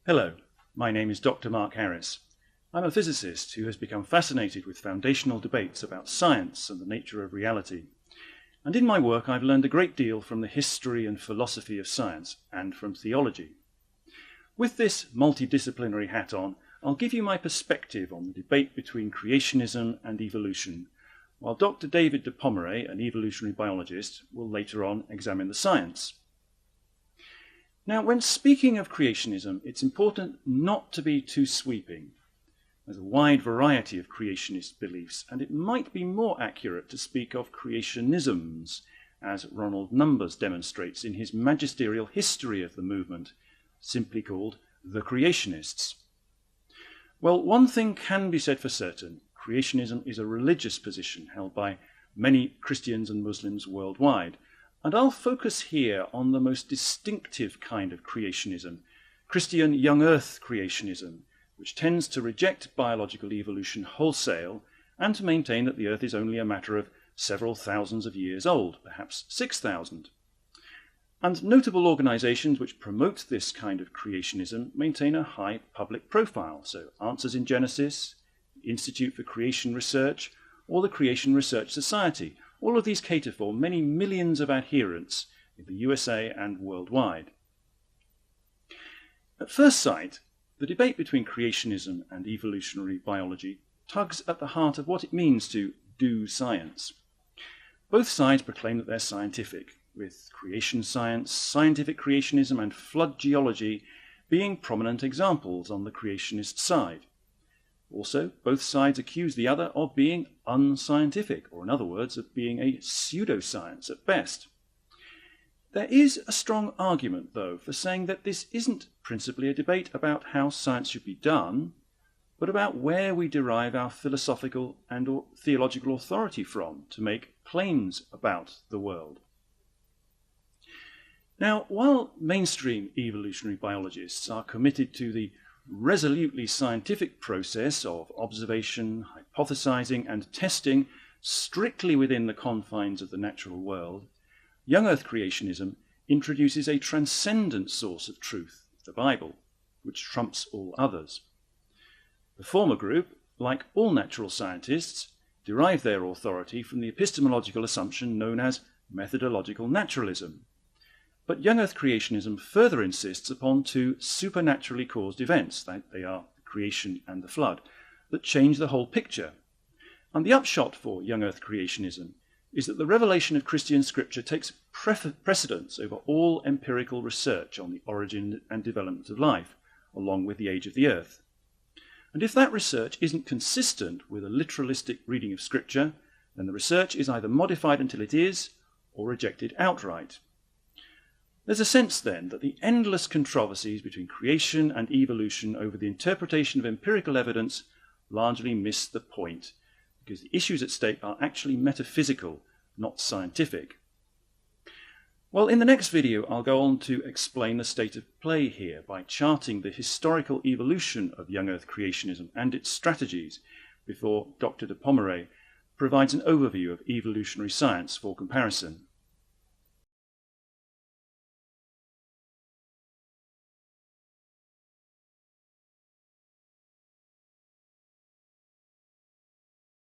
Hello, my name is Dr. Mark Harris. I'm a physicist who has become fascinated with foundational debates about science and the nature of reality. And in my work I've learned a great deal from the history and philosophy of science and from theology. With this multidisciplinary hat on, I'll give you my perspective on the debate between creationism and evolution, while Dr. David de Pomeray, an evolutionary biologist, will later on examine the science. Now, when speaking of creationism, it's important not to be too sweeping. There's a wide variety of creationist beliefs, and it might be more accurate to speak of creationisms, as Ronald Numbers demonstrates in his magisterial history of the movement, simply called The Creationists. Well, one thing can be said for certain. Creationism is a religious position held by many Christians and Muslims worldwide. And I'll focus here on the most distinctive kind of creationism, Christian young earth creationism, which tends to reject biological evolution wholesale and to maintain that the earth is only a matter of several thousands of years old, perhaps 6,000. And notable organizations which promote this kind of creationism maintain a high public profile, so Answers in Genesis, the Institute for Creation Research, or the Creation Research Society. All of these cater for many millions of adherents in the USA and worldwide. At first sight, the debate between creationism and evolutionary biology tugs at the heart of what it means to do science. Both sides proclaim that they're scientific, with creation science, scientific creationism, and flood geology being prominent examples on the creationist side. Also, both sides accuse the other of being unscientific, or in other words, of being a pseudoscience at best. There is a strong argument, though, for saying that this isn't principally a debate about how science should be done, but about where we derive our philosophical and or theological authority from to make claims about the world. Now, while mainstream evolutionary biologists are committed to the resolutely scientific process of observation, hypothesizing, and testing strictly within the confines of the natural world, young earth creationism introduces a transcendent source of truth, the Bible, which trumps all others. The former group, like all natural scientists, derive their authority from the epistemological assumption known as methodological naturalism. But young earth creationism further insists upon two supernaturally caused events, that they are the creation and the flood, that change the whole picture. And the upshot for young earth creationism is that the revelation of Christian scripture takes precedence over all empirical research on the origin and development of life, along with the age of the earth. And if that research isn't consistent with a literalistic reading of scripture, then the research is either modified until it is, or rejected outright. There's a sense, then, that the endless controversies between creation and evolution over the interpretation of empirical evidence largely miss the point, because the issues at stake are actually metaphysical, not scientific. Well, in the next video, I'll go on to explain the state of play here by charting the historical evolution of young earth creationism and its strategies, before Dr. de Pomeray provides an overview of evolutionary science for comparison.